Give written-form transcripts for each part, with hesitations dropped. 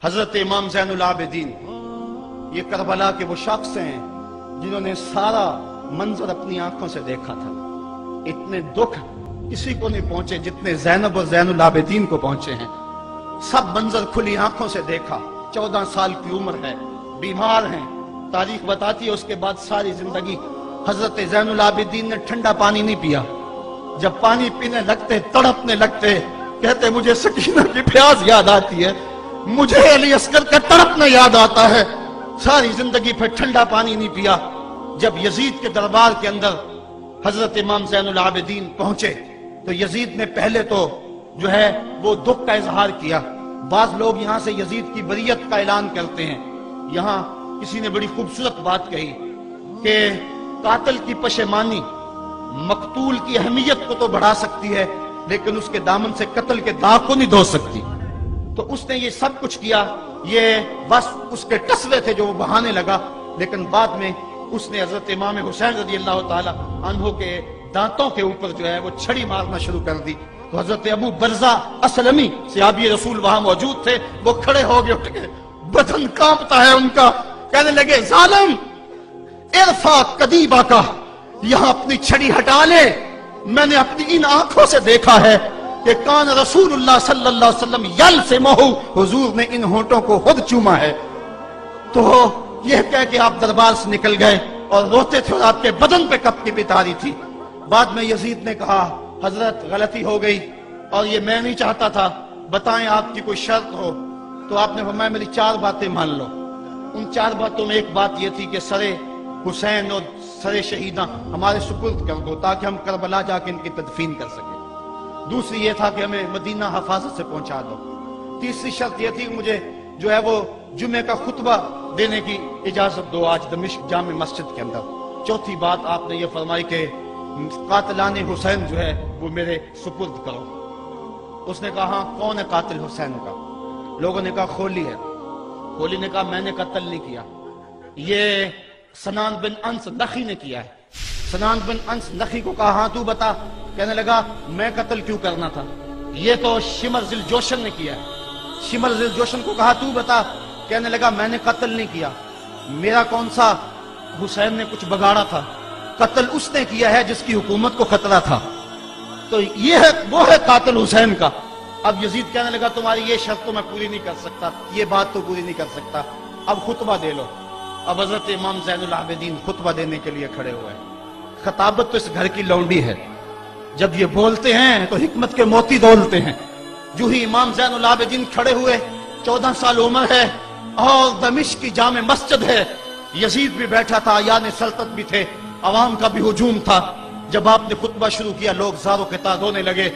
حضرت امام زین العابدین یہ کربلا کے وہ شخص ہیں جنہوں نے سارا منظر اپنی آنکھوں سے دیکھا تھا۔ اتنے دکھ کسی کو نہیں پہنچے جتنے زینب اور زین العابدین کو پہنچے ہیں۔ سب منظر کھلی آنکھوں سے دیکھا۔ 14 سال کی عمر ہے، بیمار ہیں، تاریخ بتاتی ہے اس کے بعد ساری زندگی حضرت زین العابدین نے ٹھنڈا پانی نہیں پیا۔ جب پانی پینے لگتے تڑپنے لگتے، کہتے مجھے سکینہ کی پیاس یاد آتی ہے، مجھے علی اصغر کا تڑپنا یاد آتا ہے۔ ساری زندگی پھر ٹھنڈا پانی نہیں پیا۔ جب یزید کے دربار کے اندر حضرت امام زین العابدین پہنچے تو یزید نے پہلے تو جو ہے وہ دکھ کا اظہار کیا۔ بعض لوگ یہاں سے یزید کی بریت کا اعلان کرتے ہیں۔ یہاں کسی نے بڑی خوبصورت بات کہی کہ قاتل کی پشیمانی مقتول کی اہمیت کو تو بڑھا سکتی ہے لیکن اس کے دامن سے قتل کے داغ کو نہیں دھو سکتی۔ تو اس نے یہ سب کچھ کیا، یہ بس اس کے ٹسلے تھے جو وہ بہانے لگا، لیکن بعد میں اس نے حضرت امام حسین رضی اللہ تعالی عنہ کے دانتوں کے اوپر جو ہے وہ چھڑی مارنا شروع کر دی۔ تو حضرت ابو برزہ اسلمی صحابی رسول وہاں موجود تھے، وہ کھڑے ہو گئے، اٹھ گئے، بدن کانپتا ہے ان کا، کہنے لگے ظالم ارفع قدیبہ کا، یہاں اپنی چھڑی ہٹا لے، میں نے اپنی ان آنکھوں سے دیکھا ہے کہ کان رسول اللہ صلی اللہ علیہ وسلم یلسمہ، حضور نے ان ہونٹوں کو خود چوما ہے۔ تو یہ کہہ کہ آپ دربار سے نکل گئے اور روتے تھے اور آپ کے بدن پہ کپ کی پتاری تھی۔ بعد میں یزید نے کہا حضرت غلطی ہو گئی اور یہ میں نہیں چاہتا تھا، بتائیں آپ کی کوئی شرط ہو۔ تو آپ نے فرمایا میری 4 باتیں مان لو۔ ان 4 باتوں میں ایک بات یہ تھی کہ سر حسین اور سر شہیداں ہمارے سپرد کر دو تاکہ ہم کربلا جا کے ان کی تدفین کر سکیں۔ دوسری یہ تھا کہ ہمیں مدینہ حفاظت سے پہنچا دو۔ تیسری شرط یہ تھی کہ مجھے جو ہے وہ جمعے کا خطبہ دینے کی اجازت دو آج دمشق جامع مسجد کے اندر۔ چوتھی بات آپ نے یہ فرمائی کہ قاتلان حسین جو ہے وہ میرے سپرد کرو۔ اس نے کہا ہاں کون ہے قاتل حسین کا؟ لوگوں نے کہا خولی ہے۔ خولی نے کہا میں نے قتل نہیں کیا، یہ سنان بن انس نخی نے کیا ہے۔ سنان بن انس نخی کو کہا ہاں تو بتا، کہنے لگا میں قتل کیوں کرنا تھا، یہ تو شمر ذی الجوشن نے کیا ہے۔ شمر ذی الجوشن کو کہا تو بتا، کہنے لگا میں نے قتل نہیں کیا، میرا کون سا حسین نے کچھ بگاڑا تھا، قتل اس نے کیا ہے جس کی حکومت کو خطرہ تھا۔ تو یہ ہے وہ ہے قاتل حسین کا۔ اب یزید کہنے لگا تمہاری یہ شرط تو میں پوری نہیں کر سکتا، یہ بات تو پوری نہیں کر سکتا، اب خطبہ دے لو۔ اب حضرت امام زین العابدین خطبہ دینے کے لیے کھڑے ہوئے۔ خطابت تو اس گھر کی لونڈی ہے، جب یہ بولتے ہیں تو حکمت کے موتی دولتے ہیں۔ جو ہی امام زین العابدین کھڑے ہوئے، 14 سال عمر ہے اور دمشق کی جامع مسجد ہے، یزید بھی بیٹھا تھا، یعنی سلطنت بھی تھے، عوام کا بھی ہجوم تھا۔ جب آپ نے خطبہ شروع کیا لوگ زاروں کے تاز ہونے لگے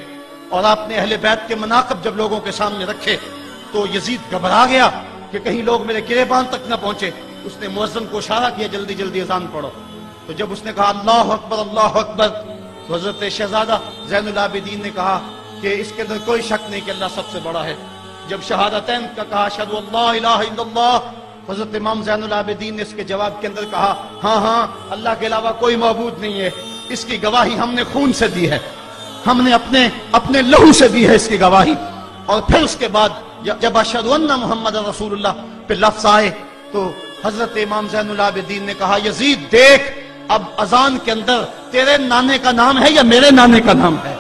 اور آپ نے اہل بیت کے مناقب جب لوگوں کے سامنے رکھے تو یزید گھبرا گیا کہ کہیں لوگ میرے گریبان تک نہ پہنچے۔ اس نے مؤذن کو اشارہ کیا جلدی جلدی اذان پڑھو۔ تو جب اس نے کہا اللہ اکبر اللہ اکبر تو حضرت شہزادہ زین العابدین نے کہا کہ اس کے اندر کوئی شک نہیں کہ اللہ سب سے بڑا ہے۔ جب شہادتین کا کہا اشہد ان لا الہ الا اللہ، حضرت امام زین العابدین نے اس کے جواب کے اندر کہا ہاں ہاں اللہ کے علاوہ کوئی معبود نہیں ہے، اس کی گواہی ہم نے خون سے دی ہے، ہم نے اپنے لہو سے دی ہے اس کی گواہی۔ اور پھر اس کے بعد جب اشہد ان محمد رسول اللہ پہ لفظ آئے تو حضرت امام زین العابدین نے کہا یزید دیکھ اب اذان کے اندر تیرے نانے کا نام ہے یا میرے نانے کا نام ہے؟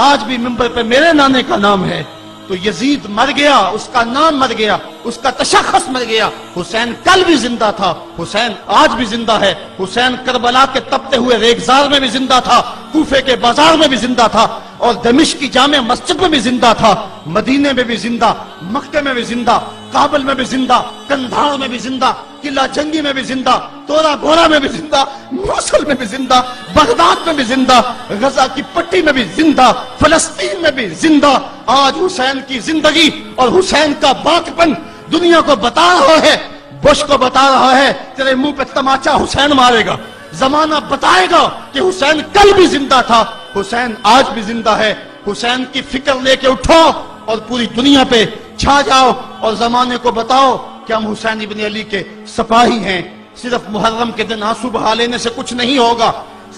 آج بھی منبر پہ میرے نانے کا نام ہے۔ تو یزید مر گیا، اس کا نام مر گیا، اس کا تشخص مر گیا۔ حسین کل بھی زندہ تھا، حسین آج بھی زندہ ہے، حسین کربلا کے تپتے ہوئے ریگزار میں بھی زندہ تھا، کوفے کے بازار میں بھی زندہ تھا، اور دمشق کی جامع مسجد میں بھی زندہ تھا، مدینے میں بھی زندہ، مکہ میں بھی زندہ، کابل میں بھی زندہ، کندھار میں بھی زندہ، قلعہ جنگی میں بھی زندہ، تورا بورا میں بھی زندہ، موصل میں بھی زندہ، بغداد میں بھی زندہ، غزہ کی پٹی میں بھی زندہ، فلسطین میں بھی زندہ۔ آج حسین کی زندگی اور حسین کا باقپن دنیا کو بتا رہا ہے، بش کو بتا رہا ہے تیرے منہ پہ تماچا حسین مارے گا۔ زمانہ بتائے گا کہ حسین کل بھی زندہ تھا، حسین آج بھی زندہ ہے۔ حسین کی فکر لے کے اٹھو اور پوری دنیا پہ چھا جاؤ اور زمانے کو بتاؤ کہ ہم حسین ابن علی کے سپاہی ہیں۔ صرف محرم کے دن آنسو بہا لینے سے کچھ نہیں ہوگا،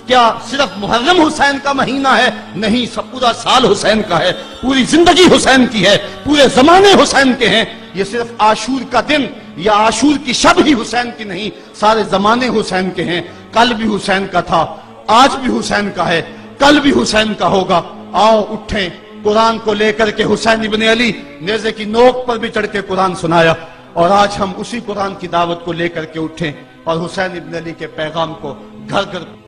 کیا صرف محرم حسین کا مہینہ ہے؟ نہیں، سب پورا سال حسین کا ہے، پوری زندگی حسین کی ہے، پورے زمانے حسین کے ہیں۔ یہ صرف عاشور کا دن یا عاشور کی شب ہی حسین کی نہیں، سارے زمانے حسین کے ہیں۔ کل بھی حسین کا تھا، آج بھی حسین کا ہے، کل بھی حسین کا ہوگا۔ آؤ اٹھیں، قرآن کو لے کر کے حسین ابن علی نیزے کی نوک پر بھی چڑھ کے قرآن سنایا، اور آج ہم اسی قرآن کی دعوت کو لے کر کے اٹھیں اور حسین ابن علی کے پیغام کو گھر گھر